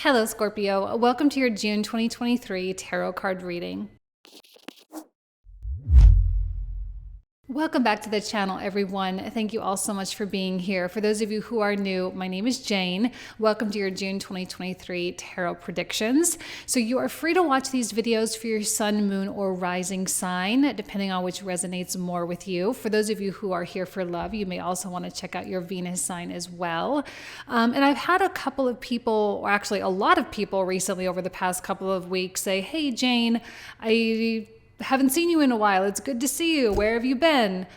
Hello, Scorpio. Welcome to your June 2023 tarot card reading. Welcome back to the channel, everyone. Thank you all so much for being here. For those of you who are new, my name is Jane. Welcome to your June 2023 tarot predictions. So you are free to watch these videos for your sun, moon, or rising sign, depending on which resonates more with you. For those of you who are here for love, you may also want to check out your Venus sign as well. And I've had a couple of people, or actually a lot of people recently over the past couple of weeks say, hey, Jane, I haven't seen you in a while. It's good to see you. Where have you been?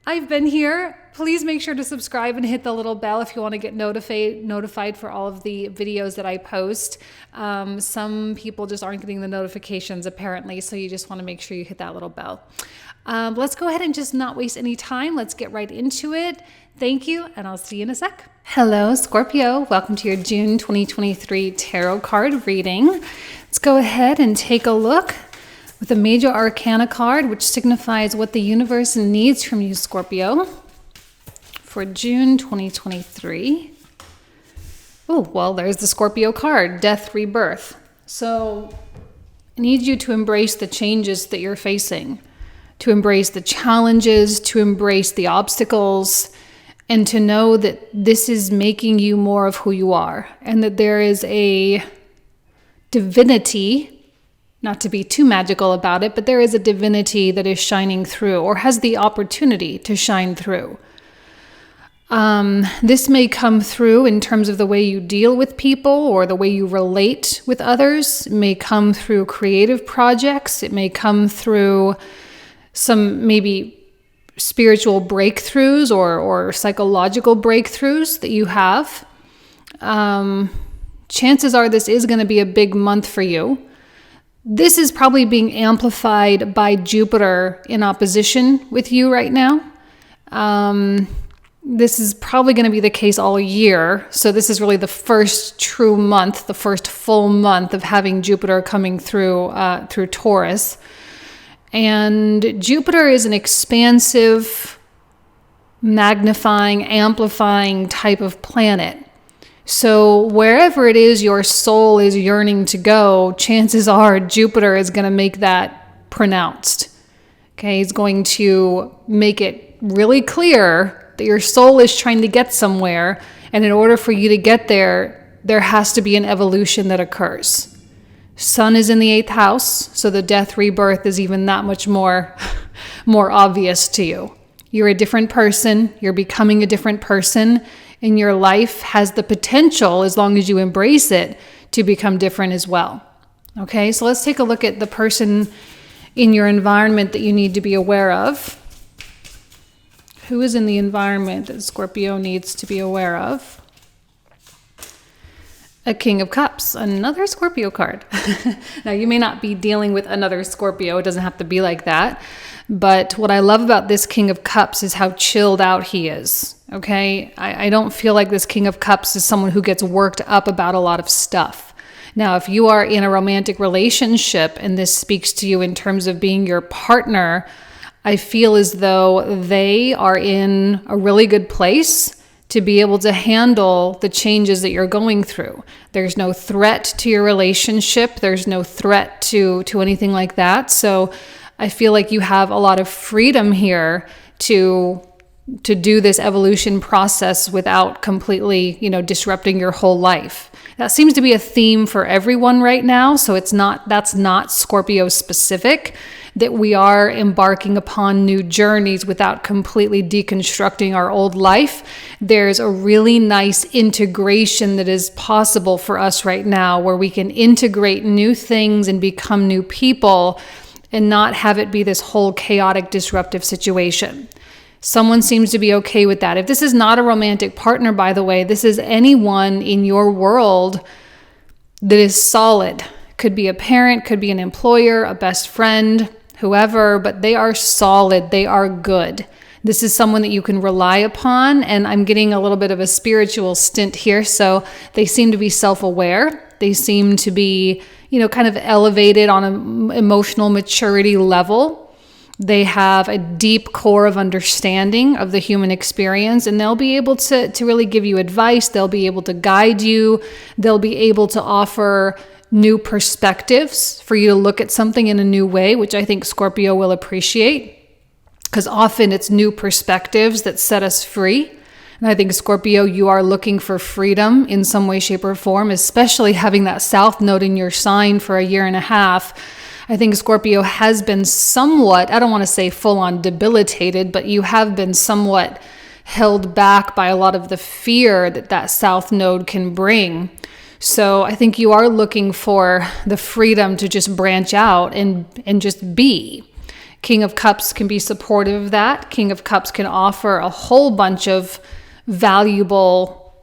I've been here. Please make sure to subscribe and hit the little bell if you want to get notified for all of the videos that I post. Some people just aren't getting the notifications apparently, so you just want to make sure you hit that little bell. Let's go ahead and just not waste any time. Let's get right into it. Thank you, and I'll see you in a sec. Hello, Scorpio. Welcome to your June 2023 tarot card reading. Let's go ahead and take a look with a major arcana card, which signifies what the universe needs from you, Scorpio, for June 2023. Oh, well, there's the Scorpio card, Death, Rebirth. So I need you to embrace the changes that you're facing, to embrace the challenges, to embrace the obstacles, and to know that this is making you more of who you are, and that there is a divinity, not to be too magical about it, but there is a divinity that is shining through or has the opportunity to shine through. This may come through in terms of the way you deal with people or the way you relate with others. It may come through creative projects. It may come through some maybe spiritual breakthroughs or psychological breakthroughs that you have. Chances are this is going to be a big month for you. This is probably being amplified by Jupiter in opposition with you right now. This is probably going to be the case all year. So this is really the first true month, the first full month of having Jupiter coming through Taurus. And Jupiter is an expansive, magnifying, amplifying type of planet. So wherever it is your soul is yearning to go, chances are Jupiter is going to make that pronounced. Okay, he's going to make it really clear that your soul is trying to get somewhere. And in order for you to get there, there has to be an evolution that occurs. Sun is in the 8th house, so the death rebirth is even that much more obvious to you. You're a different person. You're becoming a different person. And your life has the potential, as long as you embrace it, to become different as well. Okay, so let's take a look at the person in your environment that you need to be aware of. Who is in the environment that Scorpio needs to be aware of? A King of Cups, another Scorpio card. Now, you may not be dealing with another Scorpio. It doesn't have to be like that. But what I love about this King of Cups is how chilled out he is. Okay, I don't feel like this King of Cups is someone who gets worked up about a lot of stuff. Now, if you are in a romantic relationship and this speaks to you in terms of being your partner, I feel as though they are in a really good place to be able to handle the changes that you're going through. There's no threat to your relationship. There's no threat to anything like that. So I feel like you have a lot of freedom here to do this evolution process without completely, disrupting your whole life. That seems to be a theme for everyone right now. So that's not Scorpio specific, that we are embarking upon new journeys without completely deconstructing our old life. There's a really nice integration that is possible for us right now, where we can integrate new things and become new people and not have it be this whole chaotic, disruptive situation. Someone seems to be okay with that. If this is not a romantic partner, by the way, this is anyone in your world that is solid. Could be a parent, could be an employer, a best friend, whoever, but they are solid. They are good. This is someone that you can rely upon. And I'm getting a little bit of a spiritual stint here. So they seem to be self-aware. They seem to be, kind of elevated on an emotional maturity level. They have a deep core of understanding of the human experience, and they'll be able to really give you advice. They'll be able to guide you. They'll be able to offer new perspectives for you to look at something in a new way, which I think Scorpio will appreciate, because often it's new perspectives that set us free. And I think, Scorpio, you are looking for freedom in some way, shape, or form, especially having that South Node in your sign for a year and a half. I think Scorpio has been somewhat, I don't want to say full on debilitated, but you have been somewhat held back by a lot of the fear that South Node can bring. So I think you are looking for the freedom to just branch out and just be. King of Cups can be supportive of that. King of Cups can offer a whole bunch of valuable,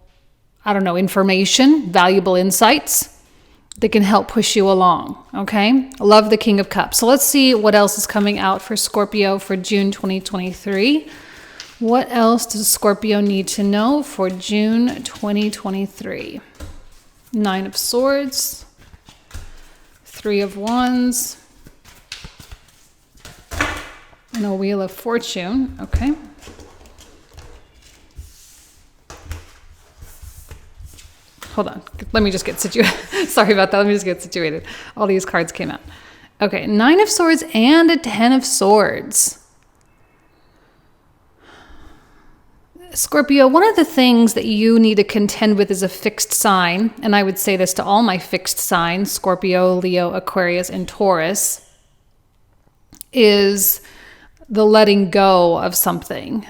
information, valuable insights that can help push you along, okay? I love the King of Cups. So let's see what else is coming out for Scorpio for June 2023. What else does Scorpio need to know for June 2023? 9 of Swords, 3 of Wands, and a Wheel of Fortune, okay? Hold on, let me just get situated. Sorry about that, let me just get situated. All these cards came out. Okay, 9 of Swords and a 10 of Swords. Scorpio, one of the things that you need to contend with as a fixed sign, and I would say this to all my fixed signs, Scorpio, Leo, Aquarius, and Taurus, is the letting go of something.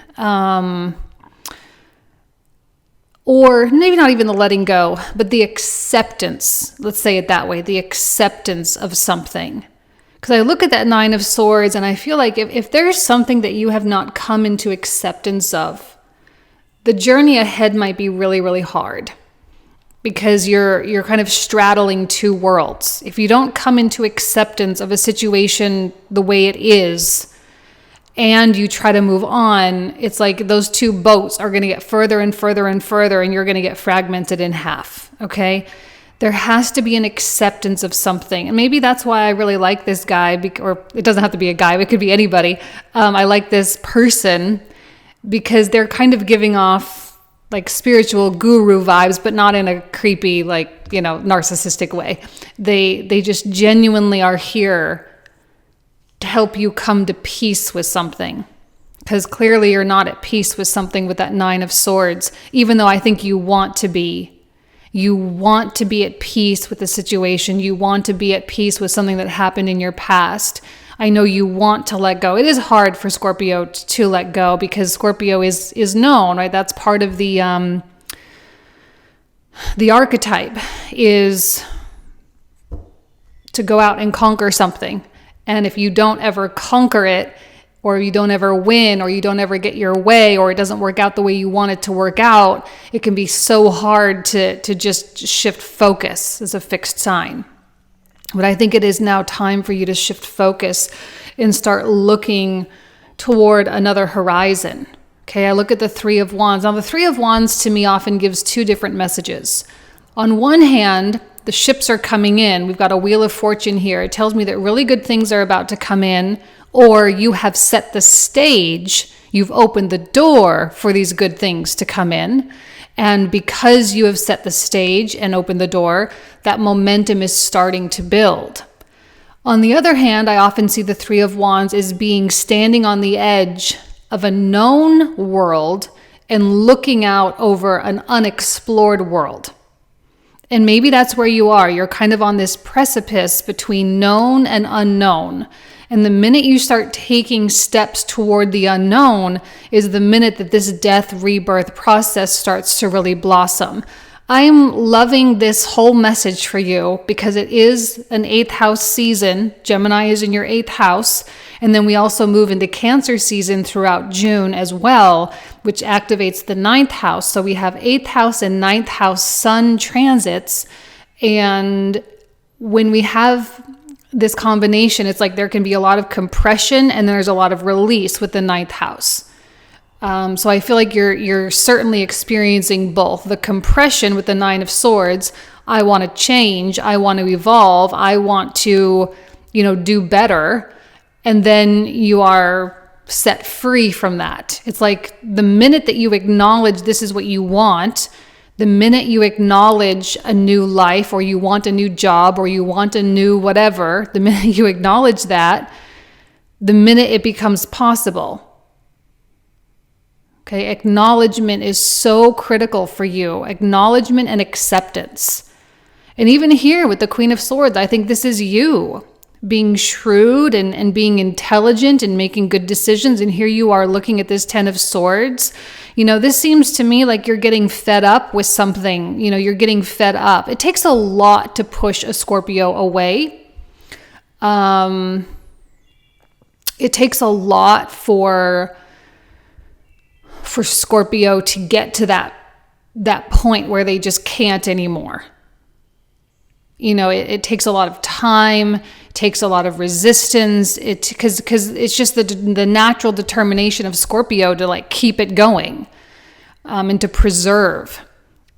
Or maybe not even the letting go, but the acceptance, let's say it that way, the acceptance of something. Because I look at that 9 of Swords and I feel like if there's something that you have not come into acceptance of, the journey ahead might be really, really hard. Because you're kind of straddling two worlds. If you don't come into acceptance of a situation the way it is, and you try to move on, it's like those two boats are going to get further and further and further, and you're going to get fragmented in half, okay? There has to be an acceptance of something. And maybe that's why I really like this guy, or it doesn't have to be a guy, it could be anybody. I like this person because they're kind of giving off like spiritual guru vibes, but not in a creepy, narcissistic way. They just genuinely are here to help you come to peace with something, because clearly you're not at peace with something with that 9 of Swords, even though I think you want to be at peace with the situation. You want to be at peace with something that happened in your past. I know you want to let go. It is hard for Scorpio to let go because Scorpio is known, right? That's part of the archetype, is to go out and conquer something. And if you don't ever conquer it, or you don't ever win, or you don't ever get your way, or it doesn't work out the way you want it to work out, it can be so hard to just shift focus as a fixed sign. But I think it is now time for you to shift focus and start looking toward another horizon. Okay, I look at the 3 of Wands. Now, the 3 of Wands to me often gives two different messages. On one hand, the ships are coming in. We've got a Wheel of Fortune here. It tells me that really good things are about to come in, or you have set the stage. You've opened the door for these good things to come in. And because you have set the stage and opened the door, that momentum is starting to build. On the other hand, I often see the 3 of Wands as being standing on the edge of a known world and looking out over an unexplored world. And maybe that's where you are. You're kind of on this precipice between known and unknown. And the minute you start taking steps toward the unknown is the minute that this death rebirth process starts to really blossom. I'm loving this whole message for you because it is an 8th house season. Gemini is in your 8th house. And then we also move into Cancer season throughout June as well, which activates the 9th house. So we have 8th house and 9th house sun transits. And when we have this combination, it's like there can be a lot of compression and there's a lot of release with the 9th house. So I feel like you're certainly experiencing both. The compression with the 9 of Swords, I want to change, I want to evolve, I want to, do better. and then you are set free from that. It's like the minute that you acknowledge this is what you want, the minute you acknowledge a new life, or you want a new job, or you want a new whatever, the minute you acknowledge that, the minute it becomes possible. Okay, acknowledgement is so critical for you. Acknowledgement and acceptance. And even here with the Queen of Swords, I think this is you being shrewd and being intelligent and making good decisions. And here you are looking at this 10 of Swords. You know, this seems to me like you're getting fed up with something. You know, you're getting fed up. It takes a lot to push a Scorpio away. It takes a lot for Scorpio to get to that point where they just can't anymore. You know, it takes a lot of time, it takes a lot of resistance, because it's just the natural determination of Scorpio to like keep it going, and to preserve.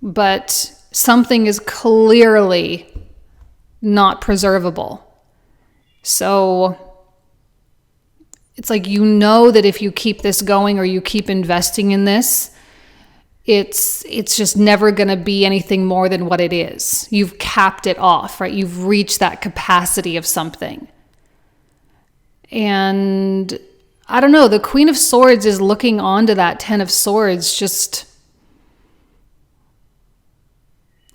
But something is clearly not preservable. So it's like, you know that if you keep this going or you keep investing in this, it's just never going to be anything more than what it is. You've capped it off, right? You've reached that capacity of something. And I don't know, the Queen of Swords is looking onto that 10 of Swords, just,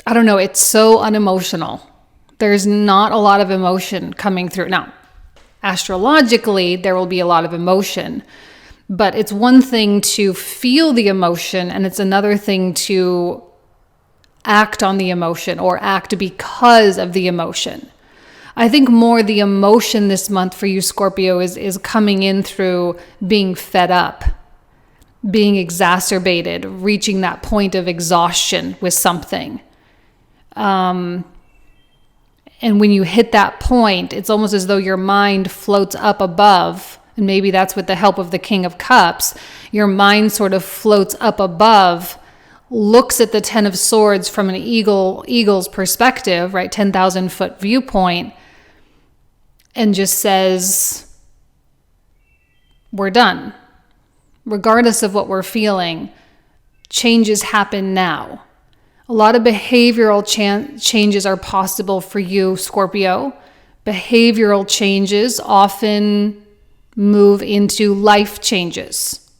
I don't know, it's so unemotional. There's not a lot of emotion coming through. Now, astrologically, there will be a lot of emotion, but it's one thing to feel the emotion, and it's another thing to act on the emotion or act because of the emotion. I think more the emotion this month for you, Scorpio, is coming in through being fed up, being exacerbated, reaching that point of exhaustion with something. And when you hit that point, it's almost as though your mind floats up above. And maybe that's with the help of the King of Cups. Your mind sort of floats up above, looks at the 10 of Swords from an eagle's perspective, right? 10,000 foot viewpoint, and just says, we're done. Regardless of what we're feeling, changes happen now. A lot of behavioral changes are possible for you, Scorpio. Behavioral changes often move into life changes.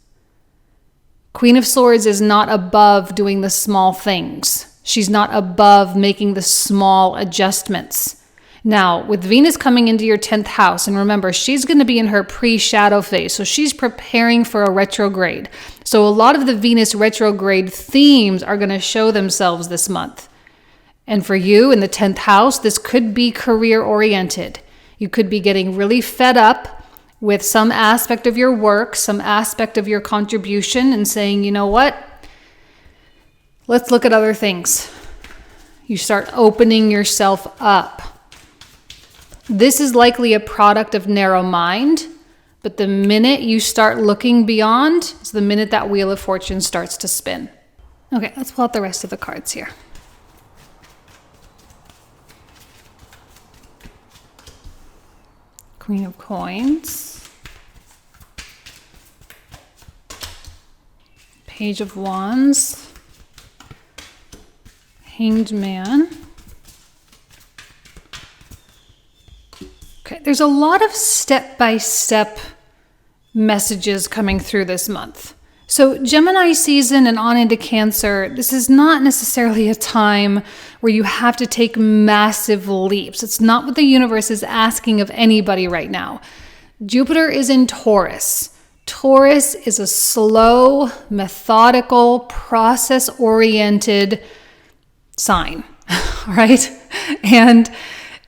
Queen of Swords is not above doing the small things. She's not above making the small adjustments. Now, with Venus coming into your 10th house, and remember, she's going to be in her pre-shadow phase, so she's preparing for a retrograde. So a lot of the Venus retrograde themes are going to show themselves this month. And for you in the 10th house, this could be career-oriented. You could be getting really fed up with some aspect of your work, some aspect of your contribution, and saying, you know what? Let's look at other things. You start opening yourself up. This is likely a product of narrow mind, but the minute you start looking beyond is the minute that Wheel of Fortune starts to spin. Okay, let's pull out the rest of the cards here. Queen of Coins. Page of Wands. Hanged Man. Okay, there's a lot of step-by-step messages coming through this month. So Gemini season and on into Cancer, this is not necessarily a time where you have to take massive leaps. It's not what the universe is asking of anybody right now. Jupiter is in Taurus. Taurus is a slow, methodical, process-oriented sign, right? And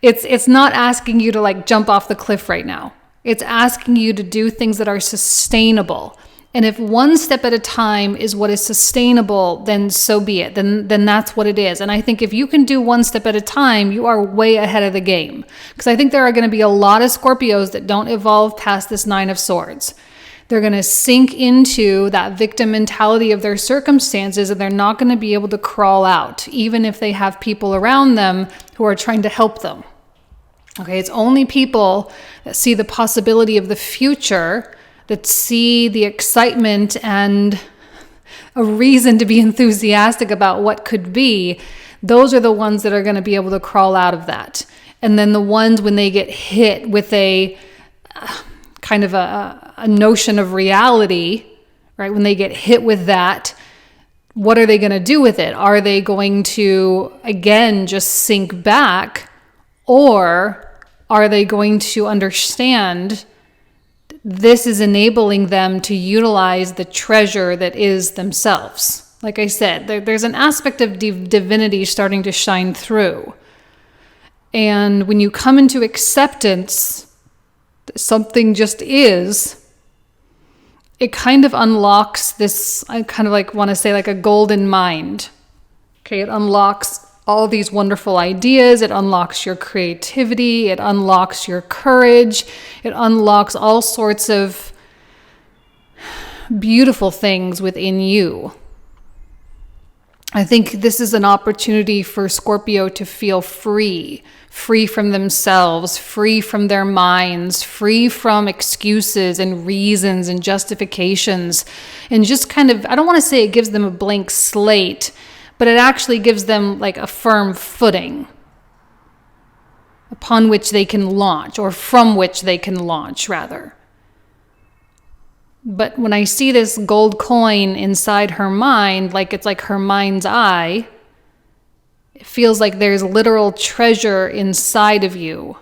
it's not asking you to like jump off the cliff right now. It's asking you to do things that are sustainable. And if one step at a time is what is sustainable, then so be it. Then that's what it is. And I think if you can do one step at a time, you are way ahead of the game. Because I think there are going to be a lot of Scorpios that don't evolve past this 9 of Swords. They're going to sink into that victim mentality of their circumstances, and they're not going to be able to crawl out, even if they have people around them who are trying to help them. Okay, it's only people that see the possibility of the future, that see the excitement and a reason to be enthusiastic about what could be. Those are the ones that are going to be able to crawl out of that. And then the ones when they get hit with a kind of a notion of reality, right? When they get hit with that, what are they going to do with it? Are they going to, again, just sink back? Or are they going to understand this is enabling them to utilize the treasure that is themselves? Like I said, there's an aspect of divinity starting to shine through. And when you come into acceptance, something just is, it kind of unlocks this, I kind of like want to say like a golden mind. Okay, it unlocks all these wonderful ideas. It unlocks your creativity. It unlocks your courage. It unlocks all sorts of beautiful things within you. I think this is an opportunity for Scorpio to feel free from themselves, free from their minds, free from excuses and reasons and justifications, and just kind of, I don't want to say it gives them a blank slate, but it actually gives them like a firm footing upon which they can launch, or from which they can launch, rather. But when I see this gold coin inside her mind, like it's like her mind's eye, it feels like there's literal treasure inside of you,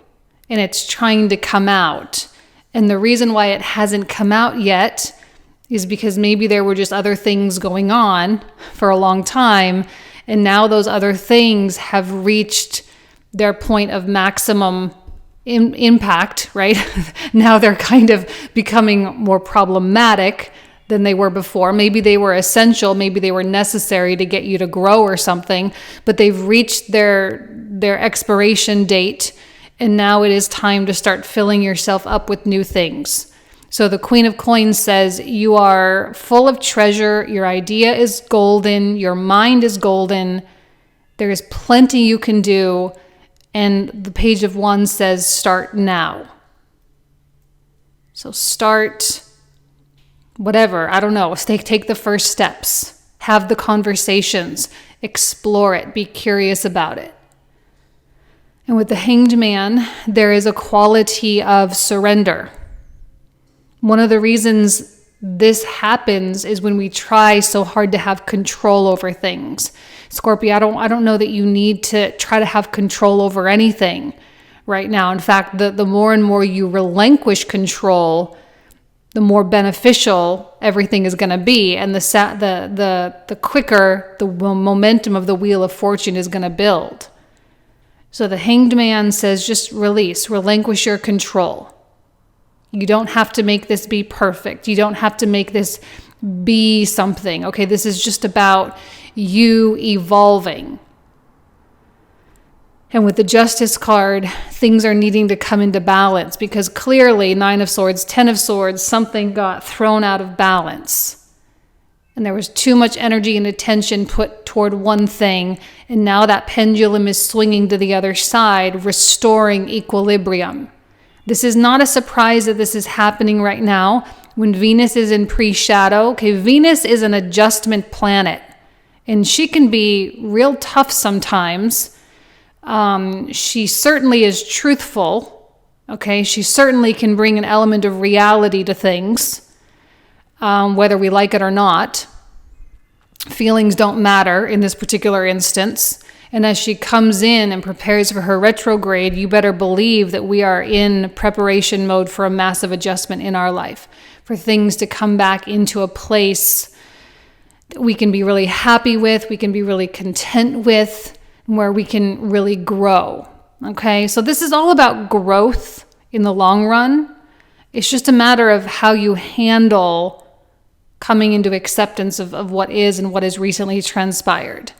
and it's trying to come out. And the reason why it hasn't come out yet is because maybe there were just other things going on for a long time, and now those other things have reached their point of maximum impact, right? Now they're kind of becoming more problematic than they were before. Maybe they were essential, maybe they were necessary to get you to grow or something, but they've reached their expiration date, and now it is time to start filling yourself up with new things. So the Queen of Coins says you are full of treasure, your idea is golden, your mind is golden, there is plenty you can do, and the Page of Wands says start now. So start whatever, I don't know, take the first steps, have the conversations, explore it, be curious about it. And with the Hanged Man, there is a quality of surrender. One of the reasons this happens is when we try so hard to have control over things. Scorpio, I don't know that you need to try to have control over anything right now. In fact, the more and more you relinquish control, the more beneficial everything is going to be, and the quicker the momentum of the Wheel of Fortune is going to build. So the Hanged Man says just relinquish your control. You don't have to make this be perfect. You don't have to make this be something. Okay, this is just about you evolving. And with the Justice card, things are needing to come into balance, because clearly 9 of Swords, 10 of Swords, something got thrown out of balance. And there was too much energy and attention put toward one thing, and now that pendulum is swinging to the other side, restoring equilibrium. This is not a surprise that this is happening right now when Venus is in pre-shadow. Okay, Venus is an adjustment planet, and she can be real tough sometimes. She certainly is truthful. Okay, she certainly can bring an element of reality to things, whether we like it or not. Feelings don't matter in this particular instance. And as she comes in and prepares for her retrograde, you better believe that we are in preparation mode for a massive adjustment in our life, for things to come back into a place that we can be really happy with, we can be really content with, where we can really grow. Okay, so this is all about growth in the long run. It's just a matter of how you handle coming into acceptance of what is and what has recently transpired.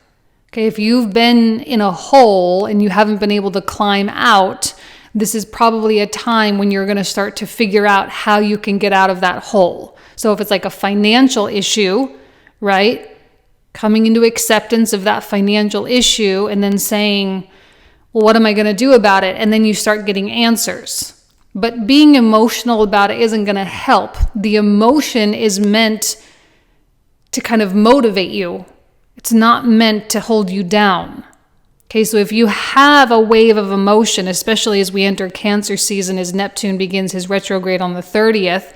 Okay, if you've been in a hole and you haven't been able to climb out, this is probably a time when you're going to start to figure out how you can get out of that hole. So if it's like a financial issue, right? Coming into acceptance of that financial issue and then saying, Well, what am I going to do about it? And then you start getting answers. But being emotional about it isn't going to help. The emotion is meant to kind of motivate you. It's not meant to hold you down. Okay, so if you have a wave of emotion, especially as we enter Cancer season, as Neptune begins his retrograde on the 30th,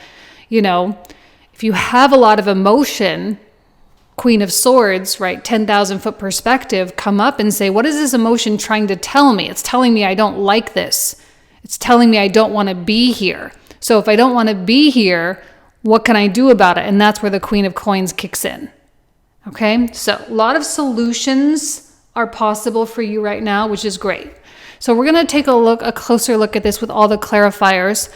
if you have a lot of emotion, Queen of Swords, right, 10,000 foot perspective, come up and say, what is this emotion trying to tell me? It's telling me I don't like this. It's telling me I don't want to be here. So if I don't want to be here, what can I do about it? And that's where the Queen of Coins kicks in. Okay, so a lot of solutions are possible for you right now, which is great. So we're going to take a closer look at this with all the clarifiers.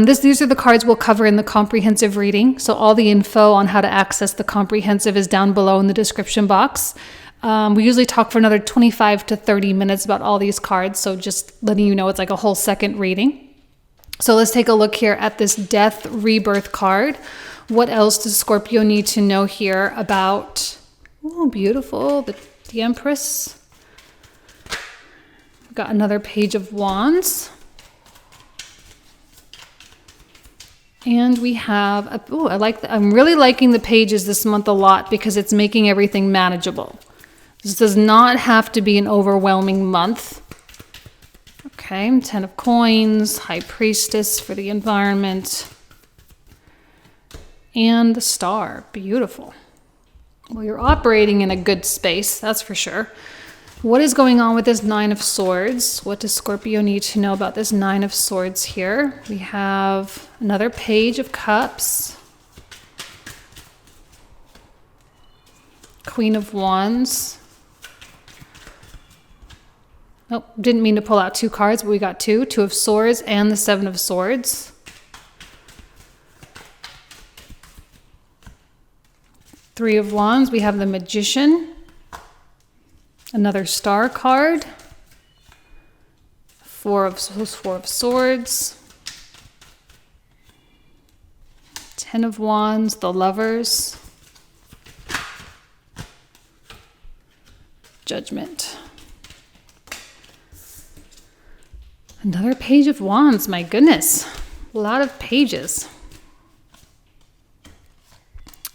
These are the cards we'll cover in the comprehensive reading. So all the info on how to access the comprehensive is down below in the description box. We usually talk for another 25 to 30 minutes about all these cards. So just letting you know, it's like a whole second reading. So let's take a look here at this Death Rebirth card. What else does Scorpio need to know here about, oh, beautiful, the Empress. We've got another Page of Wands. And we have, I'm really liking the pages this month a lot because it's making everything manageable. This does not have to be an overwhelming month. Okay, 10 of Coins, High Priestess for the environment, and the Star. Beautiful. Well, you're operating in a good space, that's for sure. What is going on with this Nine of Swords? What does Scorpio need to know about this Nine of Swords here? We have another Page of Cups, Queen of Wands. Oh, didn't mean to pull out two cards, but we got two of Swords and the Seven of Swords. Three of Wands, we have the Magician. Another Star card. Four of Swords. 10 of Wands, the Lovers. Judgment. Another Page of Wands, my goodness. A lot of pages.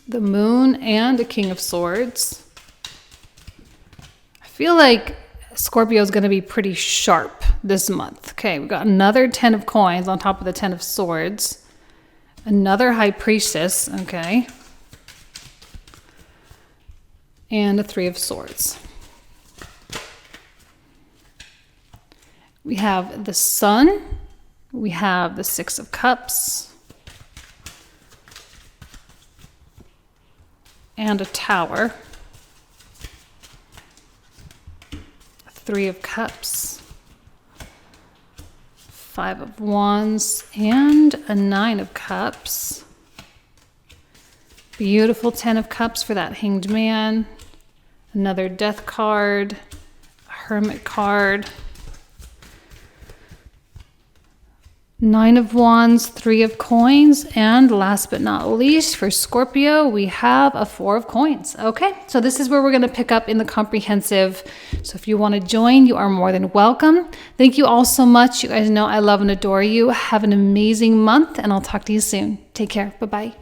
The Moon and the King of Swords. I feel like Scorpio is going to be pretty sharp this month. Okay, we've got another 10 of Coins on top of the 10 of Swords. Another High Priestess, okay. And a 3 of Swords. We have the Sun. We have the 6 of Cups. And a Tower. 3 of Cups. 5 of Wands. And a 9 of Cups. Beautiful 10 of Cups for that Hanged Man. Another Death card. A Hermit card. 9 of Wands, 3 of Coins, and last but not least, for Scorpio, we have a 4 of Coins. Okay, so this is where we're going to pick up in the comprehensive. So if you want to join, you are more than welcome. Thank you all so much. You guys know I love and adore you. Have an amazing month, and I'll talk to you soon. Take care. Bye-bye.